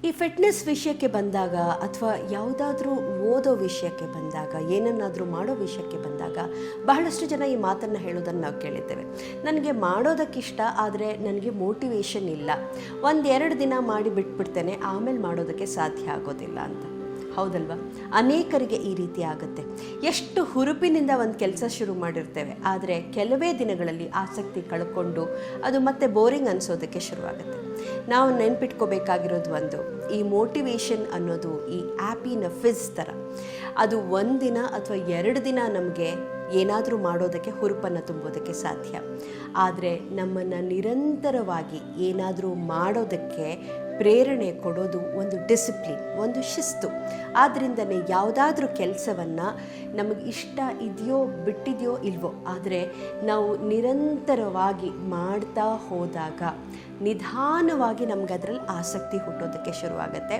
ಈ ಫಿಟ್ನೆಸ್ ವಿಷಯಕ್ಕೆ ಬಂದಾಗ ಅಥವಾ ಯಾವುದಾದ್ರೂ ಓದೋ ವಿಷಯಕ್ಕೆ ಬಂದಾಗ, ಏನನ್ನಾದರೂ ಮಾಡೋ ವಿಷಯಕ್ಕೆ ಬಂದಾಗ ಬಹಳಷ್ಟು ಜನ ಈ ಮಾತನ್ನು ಹೇಳೋದನ್ನು ನಾವು ಕೇಳಿದ್ದೇವೆ. ನನಗೆ ಮಾಡೋದಕ್ಕಿಷ್ಟ, ಆದರೆ ನನಗೆ ಮೋಟಿವೇಶನ್ ಇಲ್ಲ, 1-2 ದಿನ ಮಾಡಿ ಬಿಟ್ಬಿಡ್ತೇನೆ, ಆಮೇಲೆ ಮಾಡೋದಕ್ಕೆ ಸಾಧ್ಯ ಆಗೋದಿಲ್ಲ ಅಂತ. ಹೌದಲ್ವಾ? ಅನೇಕರಿಗೆ ಈ ರೀತಿ ಆಗುತ್ತೆ. ಎಷ್ಟು ಹುರುಪಿನಿಂದ ಒಂದು ಕೆಲಸ ಶುರು ಮಾಡಿರ್ತೇವೆ, ಆದರೆ ಕೆಲವೇ ದಿನಗಳಲ್ಲಿ ಆಸಕ್ತಿ ಕಳ್ಕೊಂಡು ಅದು ಮತ್ತೆ ಬೋರಿಂಗ್ ಅನಿಸೋದಕ್ಕೆ ಶುರುವಾಗುತ್ತೆ. ನಾವು ನೆನ್ಪಿಟ್ಕೋಬೇಕಾಗಿರೋದು ಒಂದು, ಈ ಮೋಟಿವೇಶನ್ ಅನ್ನೋದು ಈ ಆ್ಯಪಿನ ಫಿಜ್ ಥರ. ಅದು 1 ದಿನ ಅಥವಾ 2 ದಿನ ನಮಗೆ ಏನಾದರೂ ಮಾಡೋದಕ್ಕೆ ಹುರುಪನ್ನು ತುಂಬೋದಕ್ಕೆ ಸಾಧ್ಯ. ಆದರೆ ನಮ್ಮನ್ನು ನಿರಂತರವಾಗಿ ಏನಾದರೂ ಮಾಡೋದಕ್ಕೆ ಪ್ರೇರಣೆ ಕೊಡೋದು ಒಂದು ಡಿಸಿಪ್ಲಿನ್, ಒಂದು ಶಿಸ್ತು. ಆದ್ದರಿಂದನೇ ಯಾವುದಾದ್ರೂ ಕೆಲಸವನ್ನು ನಮಗೆ ಇಷ್ಟ ಇದೆಯೋ ಬಿಟ್ಟಿದೆಯೋ ಇಲ್ವೋ, ಆದರೆ ನಾವು ನಿರಂತರವಾಗಿ ಮಾಡ್ತಾ ಹೋದಾಗ ನಿಧಾನವಾಗಿ ನಮಗದ್ರಲ್ಲಿ ಆಸಕ್ತಿ ಹುಟ್ಟೋದಕ್ಕೆ ಶುರುವಾಗುತ್ತೆ.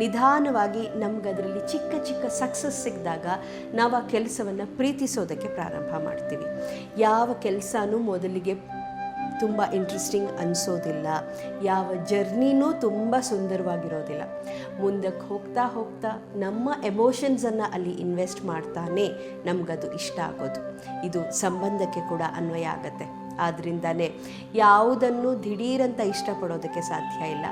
ನಿಧಾನವಾಗಿ ನಮಗದರಲ್ಲಿ ಚಿಕ್ಕ ಚಿಕ್ಕ ಸಕ್ಸಸ್ ಸಿಕ್ಕಿದಾಗ ನಾವು ಆ ಕೆಲಸವನ್ನು ಪ್ರೀತಿಸೋದಕ್ಕೆ ಪ್ರಾರಂಭ ಮಾಡ್ತೀವಿ. ಯಾವ ಕೆಲಸನೂ ಮೊದಲಿಗೆ ತುಂಬ ಇಂಟ್ರೆಸ್ಟಿಂಗ್ ಅನಿಸೋದಿಲ್ಲ, ಯಾವ ಜರ್ನಿನೂ ತುಂಬ ಸುಂದರವಾಗಿರೋದಿಲ್ಲ. ಮುಂದಕ್ಕೆ ಹೋಗ್ತಾ ಹೋಗ್ತಾ ನಮ್ಮ ಎಮೋಷನ್ಸನ್ನು ಅಲ್ಲಿ ಇನ್ವೆಸ್ಟ್ ಮಾಡ್ತಾನೆ ನಮಗದು ಇಷ್ಟ ಆಗೋದು. ಇದು ಸಂಬಂಧಕ್ಕೆ ಕೂಡ ಅನ್ವಯ ಆಗುತ್ತೆ. ಆದ್ದರಿಂದನೇ ಯಾವುದನ್ನು ದಿಢೀರಂತ ಇಷ್ಟಪಡೋದಕ್ಕೆ ಸಾಧ್ಯ ಇಲ್ಲ.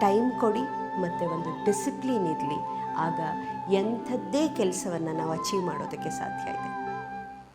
ಟೈಮ್ ಕೊಡಿ ಮತ್ತು ಒಂದು ಡಿಸಿಪ್ಲಿನ್ ಇರಲಿ, ಆಗ ಎಂಥದ್ದೇ ಕೆಲಸವನ್ನು ನಾವು ಅಚೀವ್ ಮಾಡೋದಕ್ಕೆ ಸಾಧ್ಯ ಇದೆ.